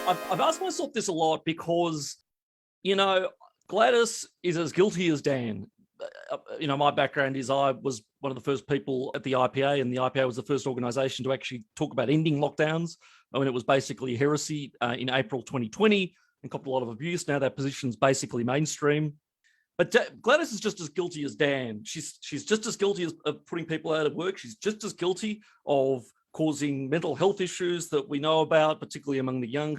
I've asked myself this a lot because, Gladys is as guilty as Dan. My background is I was one of the first people at the IPA, and the IPA was the first organisation to actually talk about ending lockdowns. It was basically heresy in April 2020 and copped a lot of abuse. Now that position's basically mainstream. But Gladys is just as guilty as Dan. She's just as guilty of putting people out of work. She's just as guilty of causing mental health issues that we know about, particularly among the young.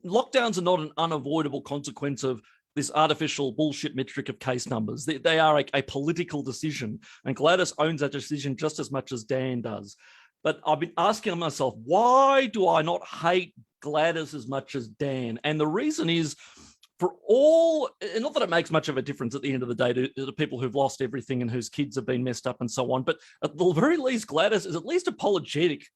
Lockdowns are not an unavoidable consequence of this artificial bullshit metric of case numbers. They are a political decision, and Gladys owns that decision just as much as Dan does. But I've been asking myself, why do I not hate Gladys as much as Dan? And the reason is, not that it makes much of a difference at the end of the day to the people who've lost everything and whose kids have been messed up and so on, but at the very least, Gladys is at least apologetic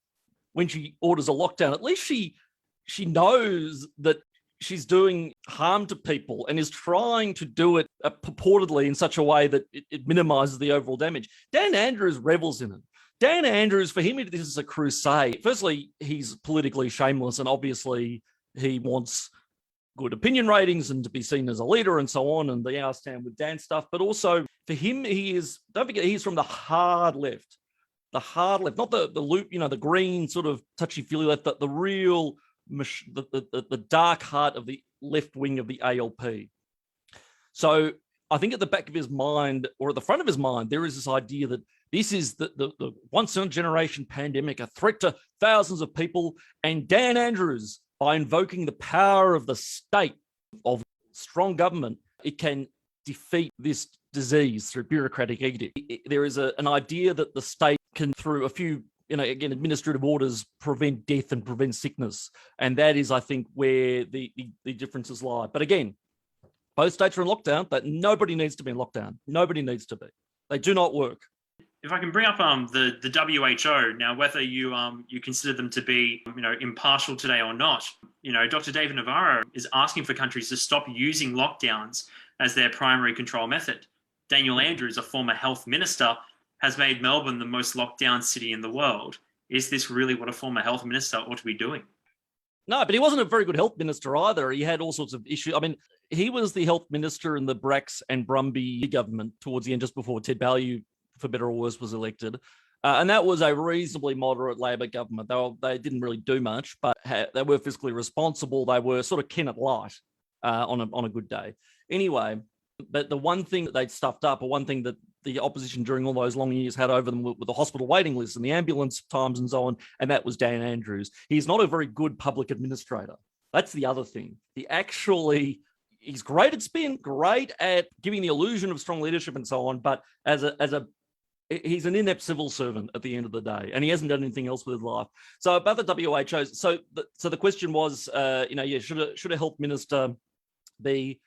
when she orders a lockdown. At least she knows that she's doing harm to people and is trying to do it purportedly in such a way that it minimises the overall damage. Dan Andrews revels in it. Dan Andrews, for him, this is a crusade. Firstly, he's politically shameless, and obviously he wants good opinion ratings and to be seen as a leader and so on, and the Our Stand with Dan stuff. But also for him, don't forget, he's from the hard left, not the loop, the green sort of touchy-feely left, the real, the dark heart of the left wing of the ALP. So I think at the back of his mind, or at the front of his mind, there is this idea that this is the once-in-a-generation pandemic, a threat to thousands of people, and Dan Andrews, by invoking the power of the state, of strong government, it can defeat this disease through bureaucratic edict. There is an idea that the state can, through a few, administrative orders, prevent death and prevent sickness. And that is, I think, where the differences lie. But again, both states are in lockdown, but nobody needs to be in lockdown. Nobody needs to be. They do not work. If I can bring up the WHO now, whether you consider them to be impartial today or not, Dr. David Navarro is asking for countries to stop using lockdowns as their primary control method. Daniel Andrews, a former health minister, has made Melbourne the most locked down city in the world. Is this really what a former health minister ought to be doing? No, but he wasn't a very good health minister either. He had all sorts of issues. I mean, he was the health minister in the Bracks and Brumby government towards the end, just before Ted Baillieu, for better or worse, was elected. And that was a reasonably moderate Labor government. They didn't really do much, but they were fiscally responsible. They were sort of Kennett light on a good day. Anyway, but the one thing that they'd stuffed up, or one thing that the opposition during all those long years had over them, with the hospital waiting lists and the ambulance times and so on, and that was Dan Andrews. He's not a very good public administrator. That's the other thing. He's great at spin, great at giving the illusion of strong leadership and so on, but he's an inept civil servant at the end of the day, and he hasn't done anything else with his life. So about the WHO, so the question was, should a health minister be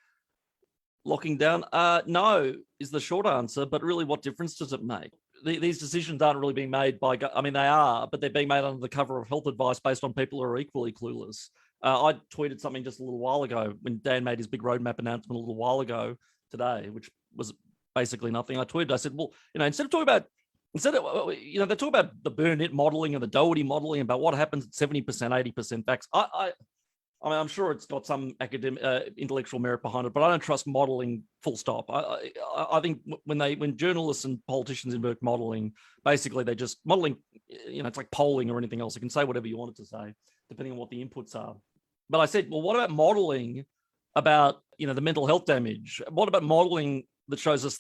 locking down? No, is the short answer. But really, what difference does it make? These decisions aren't really being made by. I mean, they are, but they're being made under the cover of health advice based on people who are equally clueless. I tweeted something just a little while ago when Dan made his big roadmap announcement a little while ago today, which was basically nothing. I tweeted, I said, well, they talk about the Burnett modelling and the Doherty modelling about what happens at 70%, 80% facts. I mean, I'm sure it's got some academic, intellectual merit behind it, but I don't trust modelling full stop. I think when journalists and politicians invoke modelling, basically they're just modelling, it's like polling or anything else. You can say whatever you want it to say, depending on what the inputs are. But I said, well, what about modelling about, the mental health damage? What about modelling that shows us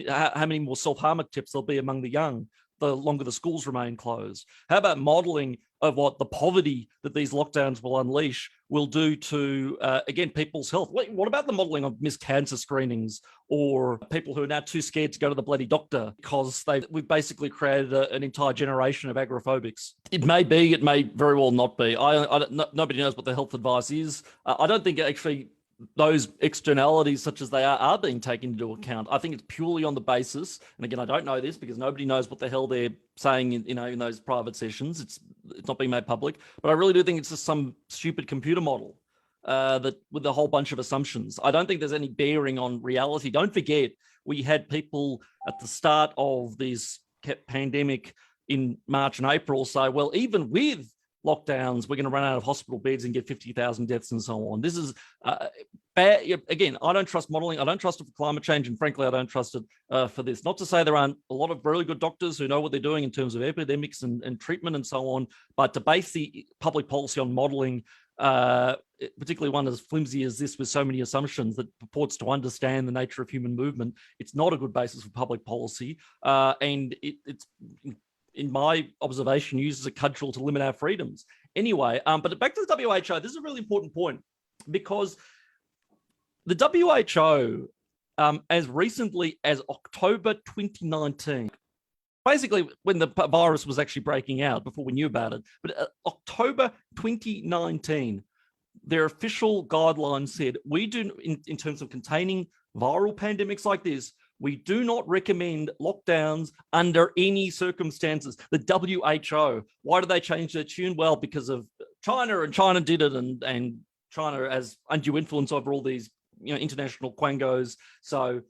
how many more self-harm attempts there'll be among the young the longer the schools remain closed? How about modelling of what the poverty that these lockdowns will unleash will do to, again, people's health? What about the modelling of missed cancer screenings, or people who are now too scared to go to the bloody doctor because we've basically created an entire generation of agoraphobics? It may be, it may very well not be. Nobody knows what the health advice is. I don't think actually those externalities, such as they are being taken into account. I think it's purely on the basis, and again, I don't know this because nobody knows what the hell they're saying in those private sessions. It's not being made public, but I really do think it's just some stupid computer model that with a whole bunch of assumptions. I don't think there's any bearing on reality. Don't forget, we had people at the start of this pandemic in March and April say, well, even with lockdowns, we're going to run out of hospital beds and get 50,000 deaths and so on. This is bad. Again, I don't trust modelling. I don't trust it for climate change. And frankly, I don't trust it for this. Not to say there aren't a lot of really good doctors who know what they're doing in terms of epidemics and treatment and so on. But to base the public policy on modelling, particularly one as flimsy as this with so many assumptions that purports to understand the nature of human movement, it's not a good basis for public policy. And it's, in my observation, used as a cudgel to limit our freedoms. Anyway, but back to the WHO, this is a really important point because the WHO, as recently as October 2019, basically when the virus was actually breaking out before we knew about it, but October 2019, their official guidelines said, we do, in terms of containing viral pandemics like this, we do not recommend lockdowns under any circumstances. The WHO, why did they change their tune? Well, because of China, and China did it, and China has undue influence over all these, international quangos. So,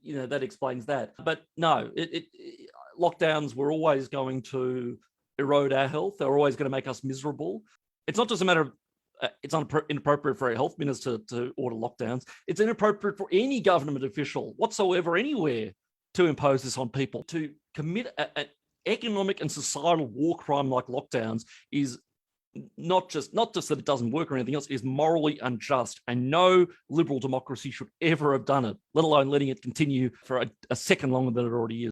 that explains that. But no, lockdowns were always going to erode our health. They're always going to make us miserable. It's not just a matter of it's inappropriate for a health minister to order lockdowns. It's inappropriate for any government official whatsoever anywhere to impose this on people. To commit an economic and societal war crime like lockdowns is not just that it doesn't work or anything else, is morally unjust. And no liberal democracy should ever have done it, let alone letting it continue for a second longer than it already is.